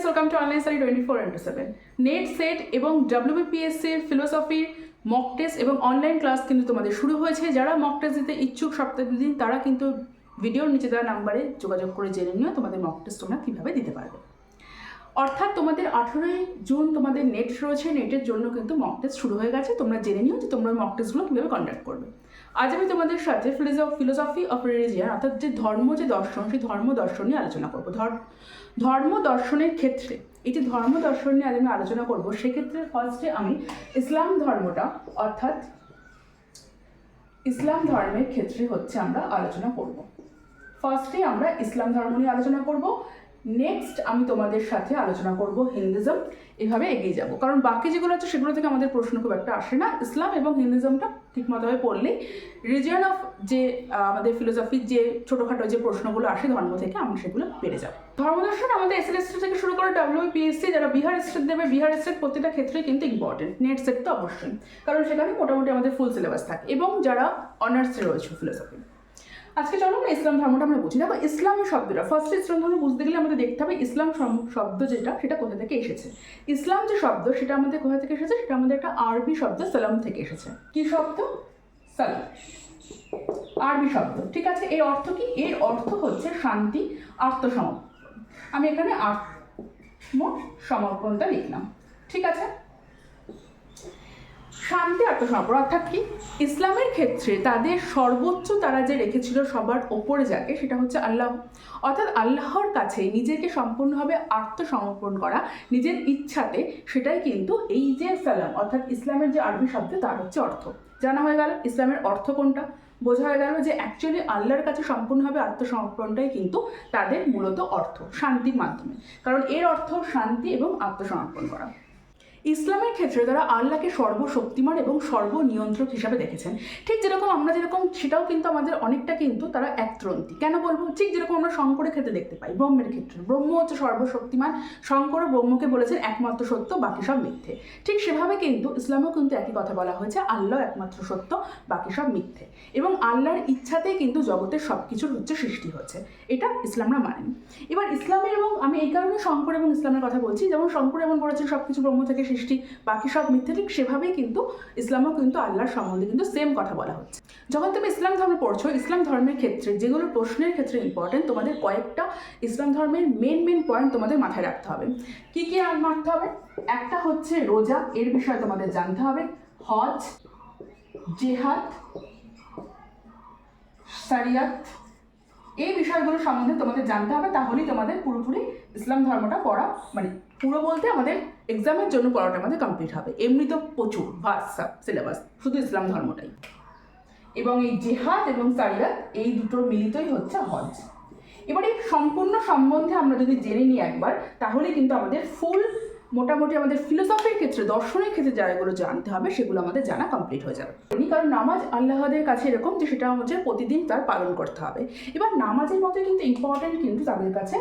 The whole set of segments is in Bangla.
Welcome to online study 24/7। Net set এবং WBPSC ফিলোসফির মক টেস্ট এবং অনলাইন ক্লাস কিন্তু তোমাদের শুরু হয়েছে। যারা মক টেস্ট দিতে ইচ্ছুক সপ্তাহে দুদিন, তারা কিন্তু ভিডিওর নিচে দেওয়া নাম্বারে যোগাযোগ করে জেনে নিও তোমাদের মক টেস্ট তোমরা কীভাবে দিতে পারবে। অর্থাৎ তোমাদের 18ই জুন তোমাদের নেট রয়েছে, নেটের জন্য কিন্তু মক টেস্ট শুরু হয়ে গেছে। তোমরা জেনে নিও যে তোমরা মক টেস্টগুলো কীভাবে কন্ডাক্ট করবে। আজ আমি তোমাদের সাথে ফিলোসফি অফ রিলিজিয়ান অর্থাৎ যে ধর্ম, যে দর্শন, সেই ধর্ম দর্শন নিয়ে আলোচনা করবো। ধর্ম দর্শনের ক্ষেত্রে এই যে ধর্ম দর্শন নিয়ে আজ আমি আলোচনা করবো, সেক্ষেত্রে ফার্স্টে আমি ইসলাম ধর্মটা অর্থাৎ ইসলাম ধর্মের ক্ষেত্রে হচ্ছে আমরা আলোচনা করব। ফার্স্টে আমরা ইসলাম ধর্ম নিয়ে আলোচনা করব, নেক্সট আমি তোমাদের সাথে আলোচনা করব হিন্দুইজম। এভাবে এগিয়ে যাব, কারণ বাকি যেগুলো আছে সেগুলো থেকে আমাদের প্রশ্ন খুব একটা আসে না। ইসলাম এবং হিন্দুইজমটা ঠিকমতোভাবে পড়লেই রিজিয়ন অফ যে আমাদের ফিলোসফির যে ছোটোখাটো যে প্রশ্নগুলো আসে ধর্ম থেকে, আমরা সেগুলো পেরে যাব। ধর্মদর্শন আমাদের SST থেকে শুরু করে WBPSC, যারা বিহার স্টেট দেবে, বিহার স্টেট প্রত্যেকটা ক্ষেত্রেই কিন্তু ইম্পর্টেন্ট। নেট সেট তো অবশ্যই, কারণ সেখানে মোটামুটি আমাদের ফুল সিলেবাস থাকে, এবং যারা অনার্সে রয়েছে ফিলোসফি। আজকে চলো আমরা ইসলাম ধর্মটা আমরা বুঝি। দেখো, ইসলামের শব্দটা ফার্স্ট ইসলাম ধর্ম বুঝতে গেলে আমাদের দেখতে হবে ইসলাম শব্দ যেটা, সেটা কোথা থেকে এসেছে। ইসলাম যে শব্দ, সেটা আমাদের কোথা থেকে এসেছে, সেটা আমাদের একটা আরবি শব্দ সালাম থেকে এসেছে। কি শব্দ? সালাম, আরবি শব্দ। ঠিক আছে, এর অর্থ কি? এর অর্থ হচ্ছে শান্তি, আত্মসমর্পণ। আমি এখানে আত্মসমর্পণটা লিখলাম। ঠিক আছে, শান্তি, আত্মসমর্পণ অর্থাৎ কি? ইসলামের ক্ষেত্রে তাদের সর্বোচ্চ তারা যে রেখেছিল সবার ওপরে যাকে, সেটা হচ্ছে আল্লাহ। অর্থাৎ আল্লাহর কাছে নিজেকে সম্পূর্ণভাবে আত্মসমর্পণ করা, নিজের ইচ্ছাতে, সেটাই কিন্তু এই যে সালাম অর্থাৎ ইসলামের যে আরবি শব্দ, তার হচ্ছে অর্থ। জানা হয়ে গেল ইসলামের অর্থ কোনটা, বোঝা হয়ে গেল যে অ্যাকচুয়ালি আল্লাহর কাছে সম্পূর্ণভাবে আত্মসমর্পণটাই কিন্তু তাদের মূলত অর্থ, শান্তির মাধ্যমে। কারণ এর অর্থ শান্তি এবং আত্মসমর্পণ করা। ইসলামের ক্ষেত্রে তারা আল্লাহকে সর্বশক্তিমান এবং সর্বনিয়ন্ত্রক হিসাবে দেখেছেন। ঠিক যেরকম আমরা যেরকম, সেটাও কিন্তু আমাদের অনেকটা কিন্তু তারা একত্রন্তি। কেন বলবো? ঠিক যেরকম আমরা শঙ্করের ক্ষেত্রে দেখতে পাই, ব্রহ্মের ক্ষেত্রে ব্রহ্ম হচ্ছে সর্বশক্তিমান, শঙ্কর ব্রহ্মকে বলেছেন একমাত্র সত্য, বাকি সব মিথ্যে। ঠিক সেভাবে কিন্তু ইসলামেও কিন্তু একই কথা বলা হয়েছে, আল্লাহ একমাত্র সত্য, বাকি সব মিথ্যে। এবং আল্লাহর ইচ্ছাতেই কিন্তু জগতের সব কিছুর হচ্ছে সৃষ্টি হচ্ছে, এটা ইসলামরা মানেন। এবার ইসলামের, এবং আমি এই কারণে শঙ্কর এবং ইসলামের কথা বলছি, যেমন শঙ্কর এমন বলেছেন সব কিছু ব্রহ্ম থেকে সৃষ্টি, বাকি সব মিথ্যে, ঠিক সেভাবেই কিন্তু ইসলামও কিন্তু আল্লাহর সম্বন্ধে কিন্তু সেম কথা বলা হচ্ছে। যখন তুমি ইসলাম ধর্ম পড়ছো, ইসলাম ধর্মের ক্ষেত্রে যেগুলো প্রশ্নের ক্ষেত্রে ইম্পর্টেন্ট, তোমাদের কয়েকটা ইসলাম ধর্মের মেন পয়েন্ট তোমাদের মাথায় রাখতে হবে। কি কি মানতে হবে? একটা হচ্ছে রোজা, এর বিষয়ে তোমাদের জানতে হবে। হজ, জেহাদ, শরিয়ত, এই বিষয়গুলো সম্বন্ধে তোমাদের জানতে হবে। তাহলেই তোমাদের পুরোপুরি ইসলাম ধর্মটা পড়া, মানে পুরো বলতে আমাদের এক্সামের জন্য পড়াটা আমাদের কমপ্লিট হবে। এমনি তো প্রচুর ভাস্ট সিলেবাস, শুধু ইসলাম ধর্মটাই। এবং এই জেহাদ এবং শরিয়ত, এই দুটোর মিলিতই হচ্ছে হজ। এবার এই সম্পূর্ণ সম্বন্ধে আমরা যদি জেনে নিই একবার, তাহলে কিন্তু আমাদের ফুল মোটামুটি আমাদের ফিলোসফির ক্ষেত্রে, দর্শনের ক্ষেত্রে যাগুলো জানতে হবে, সেগুলো আমাদের জানা কমপ্লিট হয়ে যাবে। কারণ নামাজ আল্লাহদের কাছে এরকম যে সেটা হচ্ছে প্রতিদিন তার পালন করতে হবে। এবার নামাজের মতো কিন্তু ইম্পর্টেন্ট কিন্তু তাদের কাছে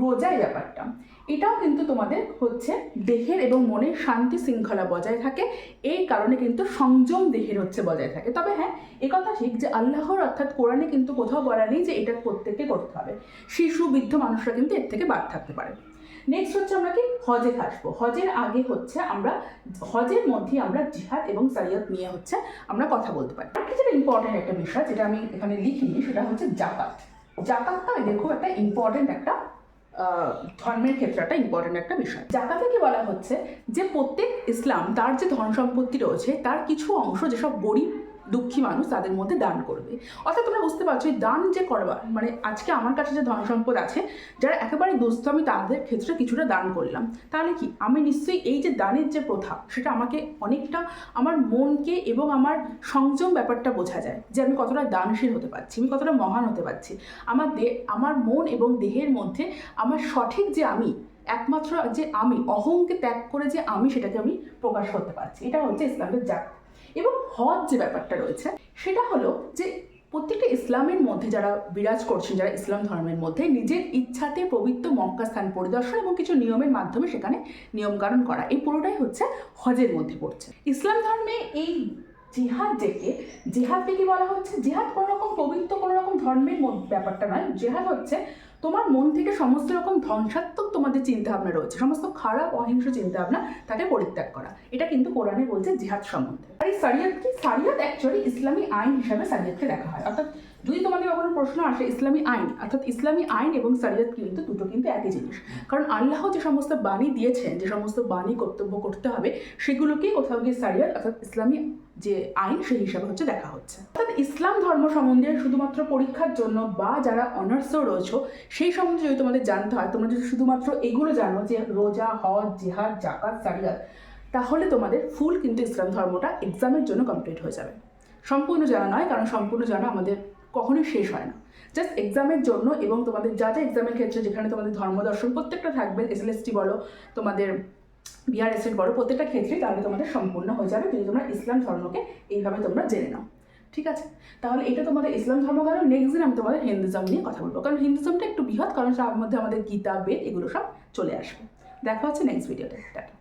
রোজা, এই ব্যাপারটা, এটাও কিন্তু তোমাদের হচ্ছে দেহের এবং মনের শান্তি শৃঙ্খলা বজায় থাকে। এই কারণে কিন্তু সংযম দেহের হচ্ছে বজায় থাকে। তবে হ্যাঁ, একথা ঠিক যে আল্লাহর অর্থাৎ কোরআনে কিন্তু কোথাও বলা নেই যে এটা প্রত্যেককে করতে হবে। শিশু, বৃদ্ধ মানুষরা কিন্তু এর থেকে বাদ থাকতে পারে। নেক্সট হচ্ছে আমরা কি হজে আসবো। হজের আগে হচ্ছে আমরা হজের মধ্যেই আমরা জিহাদ এবং শরিয়ত নিয়ে হচ্ছে আমরা কথা বলতে পারি। আর যেটা ইম্পর্টেন্ট একটা বিষয়, যেটা আমি এখানে লিখিনি, সেটা হচ্ছে জাকাত। জাকাতটা দেখো একটা ইম্পর্টেন্ট একটা ধর্মের ক্ষেত্রে একটা ইম্পর্টেন্ট একটা বিষয়। জাকাতে কি বলা হচ্ছে যে প্রত্যেক ইসলাম তার যে ধন সম্পত্তি রয়েছে, তার কিছু অংশ যেসব গরিব দুঃখী মানুষ তাদের মধ্যে দান করবে। অর্থাৎ তোমরা বুঝতে পারছো, এই দান যে করবা, মানে আজকে আমার কাছে যে ধন সম্পদ আছে, যারা একেবারে দুস্থ, আমি তাদের ক্ষেত্রে কিছুটা দান করলাম, তাহলে কি আমি নিশ্চয়ই এই যে দানের যে প্রথা, সেটা আমাকে অনেকটা আমার মনকে এবং আমার সংযম ব্যাপারটা বোঝা যায় যে আমি কতটা দানশীল হতে পারছি, আমি কতটা মহান হতে পারছি। আমার মন এবং দেহের মধ্যে আমার সঠিক যে আমি, একমাত্র যে আমি, অহংকে ত্যাগ করে যে আমি, সেটাকে আমি প্রকাশ করতে পারছি। এটা হচ্ছে ইসলামের জাকাত। এবং হজ যে ব্যাপারটা রয়েছে, সেটা হলো যে প্রত্যেকটা ইসলামের মধ্যে যারা বিরাজ করছেন, যারা ইসলাম ধর্মের মধ্যে, নিজের ইচ্ছাতে পবিত্র মক্কা স্থান পরিদর্শন এবং কিছু নিয়মের মাধ্যমে সেখানে নিয়মকানুন করা, এই পুরোটাই হচ্ছে হজের মধ্যে পড়ছে। ইসলাম ধর্মে এই জিহাদ জিহাদকে কি বলা হচ্ছে? জিহাদ কোনো রকম পবিত্র কোনো রকম ধর্মের ব্যাপারটা নয়। জিহাদ হচ্ছে তোমার মন থেকে সমস্ত রকম ধ্বংসাত্মক তোমাদের চিন্তাভাবনা রয়েছে, সমস্ত খারাপ অহিংস চিন্তাভাবনা তাকে পরিত্যাগ করা। এটা কিন্তু কোরআনে বলছে জিহাদ সম্বন্ধে। আর এই সারিয়াত কি? সারিয়াত অ্যাকচুয়ালি ইসলামী আইন হিসাবে সারিয়াতকে দেখা হয়। অর্থাৎ যদি তোমাদের কখনো প্রশ্ন আসে ইসলামী আইন, অর্থাৎ ইসলামী আইন এবং সারিয়াত কিন্তু দুটো কিন্তু একই জিনিস। কারণ আল্লাহ যে সমস্ত বাণী দিয়েছেন, যে সমস্ত বাণী কর্তব্য করতে হবে, সেগুলোকেই কোথাও গিয়ে সারিয়াত অর্থাৎ ইসলামী যে আইন সেই হিসাবে হচ্ছে দেখা হচ্ছে। অর্থাৎ ইসলাম ধর্ম সম্বন্ধে শুধুমাত্র পরীক্ষার জন্য বা যারা অনার্সও রয়েছে সেই সম্বন্ধে যদি তোমাদের জানতে হয়, তোমরা যদি শুধুমাত্র এগুলো জানো যে রোজা, হজ, জিহাদ, জাকাত, সারিয়াত, তাহলে তোমাদের ফুল কিন্তু ইসলাম ধর্মটা এক্সামের জন্য কমপ্লিট হয়ে যাবে। সম্পূর্ণ জানা নয়, কারণ সম্পূর্ণ জানা আমাদের কখনোই শেষ হয় না। জাস্ট এক্সামের জন্য এবং তোমাদের যা যা এক্সামের ক্ষেত্রে যেখানে তোমাদের ধর্মদর্শন প্রত্যেকটা থাকবে, এসএলএসটি বলো, তোমাদের বিআরএসএল বলো, প্রত্যেকটা ক্ষেত্রেই তাহলে তোমাদের সম্পূর্ণ হয়ে যাবে যদি তোমরা ইসলাম ধর্মকে এইভাবে তোমরা জেনে নাও। ঠিক আছে, তাহলে এটা তোমাদের ইসলাম ধর্ম গেল। নেক্সট দিন আমি তোমাদের হিন্দুজম নিয়ে কথা বলবো, কারণ হিন্দুজমটা একটু বৃহৎ, কারণ তার মধ্যে আমাদের গীতা, বেদ এগুলো সব চলে আসবে। দেখা হচ্ছে নেক্সট ভিডিওতে। টাটা।